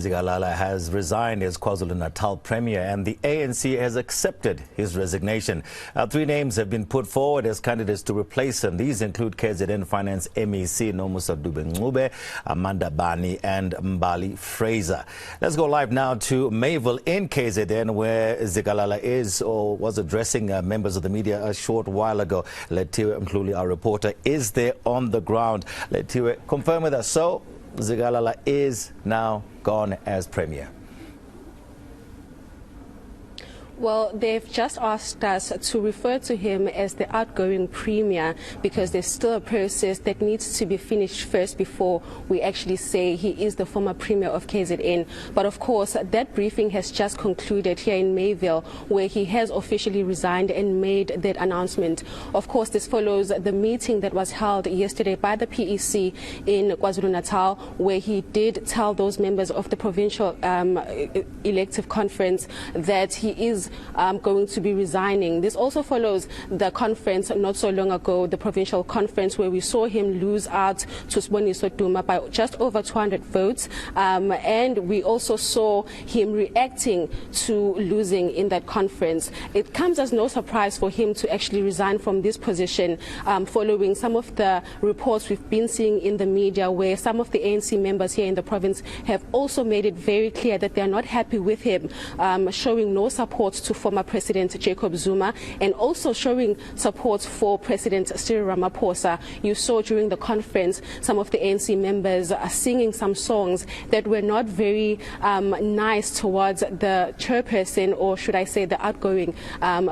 Zikalala has resigned as KwaZulu-Natal Premier and the ANC has accepted his resignation. 3 names have been put forward as candidates to replace him. These include KZN Finance MEC Nomusa Dube-Ncube, Amanda Bani and Mbali Fraser. Let's go live now to Mayville in KZN where Zikalala is or was addressing members of the media a short while ago. Lethiwe Mdluli, our reporter, is there on the ground. Lethiwe, confirm with us. So Zikalala is now gone as Premier. Well, they've just asked us to refer to him as the outgoing Premier because there's still a process that needs to be finished first before we actually say he is the former Premier of KZN. But of course, that briefing has just concluded here in Mayville, where he has officially resigned and made that announcement. Of course, this follows the meeting that was held yesterday by the PEC in KwaZulu-Natal, where he did tell those members of the provincial elective conference that he is going to be resigning. This also follows the conference not so long ago, the provincial conference, where we saw him lose out to Siboniso Duma by just over 200 votes. And we also saw him reacting to losing in that conference. It comes as no surprise for him to actually resign from this position following some of the reports we've been seeing in the media, where some of the ANC members here in the province have also made it very clear that they are not happy with him, showing no support to former President Jacob Zuma and also showing support for President Cyril Ramaphosa. You saw during the conference some of the ANC members singing some songs that were not very nice towards the chairperson, or should I say the outgoing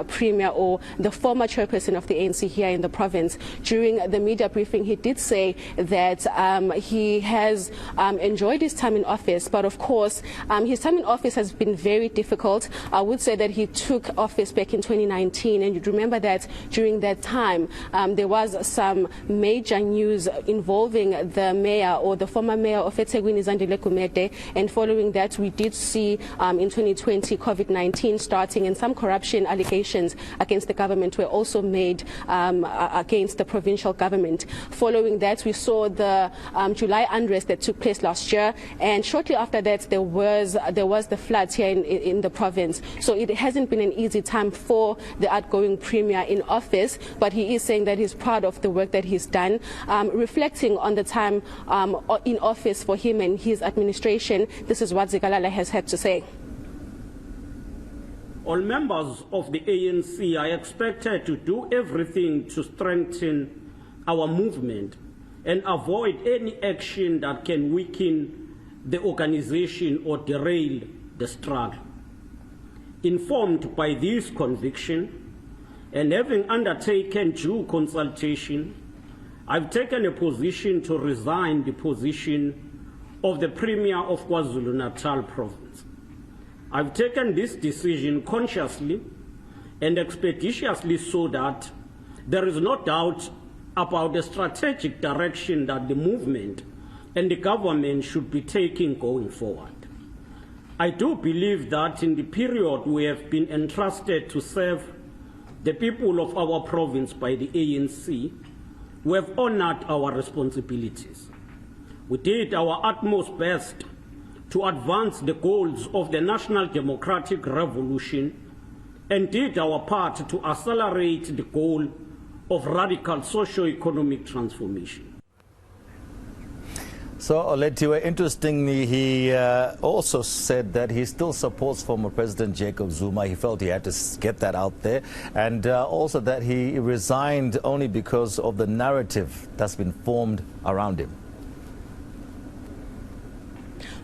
Premier or the former chairperson of the ANC here in the province. During the media briefing, he did say that he has enjoyed his time in office, but of course his time in office has been very difficult. I would say that he took office back in 2019, and you'd remember that during that time there was some major news involving the mayor or the former mayor of eThekwini, Zandile Gumede, and following that we did see in 2020 COVID-19 starting, and some corruption allegations against the government were also made against the provincial government. Following that, we saw the July unrest that took place last year, and shortly after that there was the floods here in the province. So it hasn't been an easy time for the outgoing Premier in office, but he is saying that he's proud of the work that he's done. Reflecting on the time in office for him and his administration, this is what Zikalala has had to say. All members of the ANC are expected to do everything to strengthen our movement and avoid any action that can weaken the organization or derail the struggle. Informed by this conviction and having undertaken due consultation, I've taken a position to resign the position of the Premier of KwaZulu-Natal Province. I've taken this decision consciously and expeditiously so that there is no doubt about the strategic direction that the movement and the government should be taking going forward. I do believe that in the period we have been entrusted to serve the people of our province by the ANC, we have honored our responsibilities. We did our utmost best to advance the goals of the National Democratic Revolution and did our part to accelerate the goal of radical socio-economic transformation. So, Lethiwe, interestingly, he also said that he still supports former President Jacob Zuma. He felt he had to get that out there, and also that he resigned only because of the narrative that's been formed around him.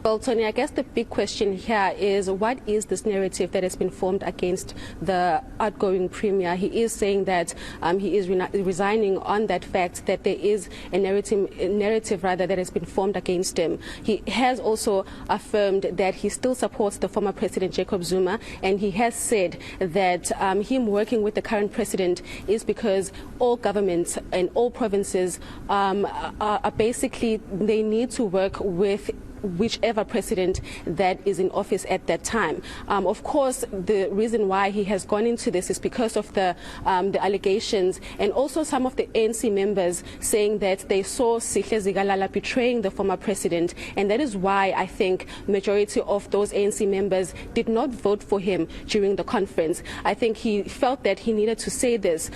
Well, Tony, I guess the big question here is, what is this narrative that has been formed against the outgoing Premier? He is saying that he is resigning on that fact that there is a narrative that has been formed against him. He has also affirmed that he still supports the former President Jacob Zuma, and he has said that him working with the current president is because all governments and all provinces are basically, they need to work with whichever president that is in office at that time. Of course, the reason why he has gone into this is because of the allegations, and also some of the ANC members saying that they saw Sihle Zikalala betraying the former president, and that is why I think majority of those ANC members did not vote for him during the conference. I think he felt that he needed to say this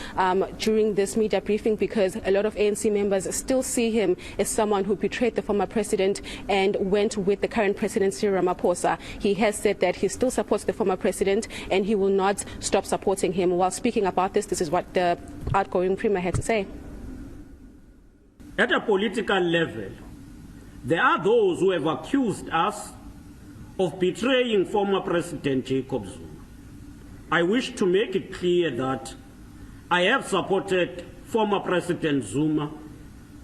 during this media briefing because a lot of ANC members still see him as someone who betrayed the former president and went with the current president, Cyril Ramaphosa. He has said that he still supports the former president and he will not stop supporting him. While speaking about this is what the outgoing premier had to say. At a political level, there are those who have accused us of betraying former President Jacob Zuma. I wish to make it clear that I have supported former President Zuma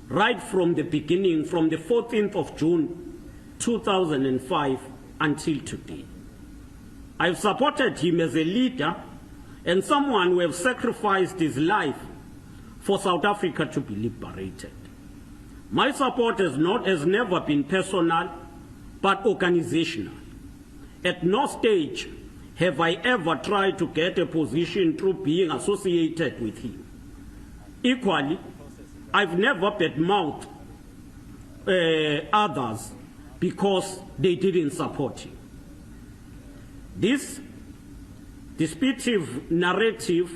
right from the beginning, from the 14th of June 2005 until today. I've supported him as a leader and someone who has sacrificed his life for South Africa to be liberated. My support has never been personal, but organizational. At no stage have I ever tried to get a position through being associated with him. Equally, I've never badmouthed others because they didn't support him. This disputative narrative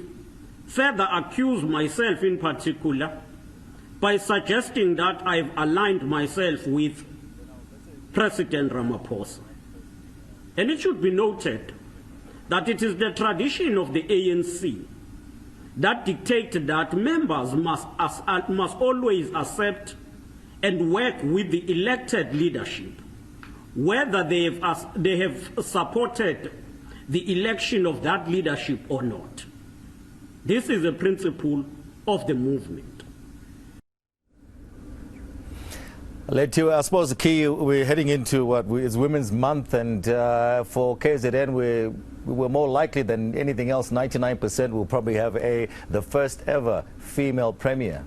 further accused myself in particular by suggesting that I've aligned myself with President Ramaphosa. And it should be noted that it is the tradition of the ANC that dictates that members must always accept and work with the elected leadership, whether they have supported the election of that leadership or not. This is a principle of the movement. Lethiwe, I suppose the key, we're heading into is Women's Month, and for KZN, we're more likely than anything else, 99% will probably have the first ever female premier.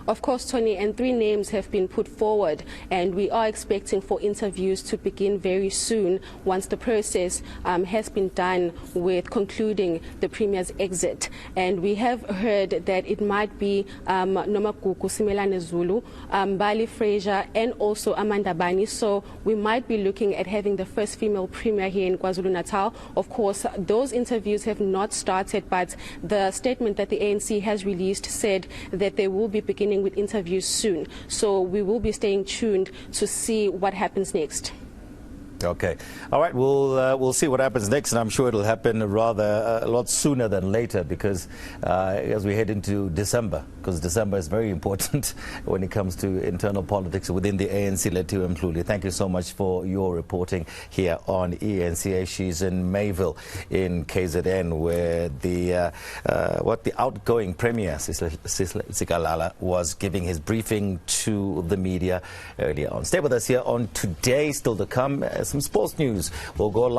Of course, Tony, and 3 names have been put forward, and we are expecting for interviews to begin very soon once the process has been done with concluding the premier's exit. And we have heard that it might be Nomagugu Simelane Zulu, Bali Fraser, and also Amanda Bani. So we might be looking at having the first female premier here in KwaZulu-Natal. Of course, those interviews have not started, but the statement that the ANC has released said that they will be beginning with interviews soon. So we will be staying tuned to see what happens next. Okay. All right. We'll see what happens next, and I'm sure it'll happen rather a lot sooner than later, because as we head into December, because December is very important when it comes to internal politics within the ANC. Lethiwe Mdluli, thank you so much for your reporting here on eNCA. She's in Mayville in KZN, where the outgoing Premier Sihle Zikalala was giving his briefing to the media earlier on. Stay with us here on Today, still to come. Some sports news will go live.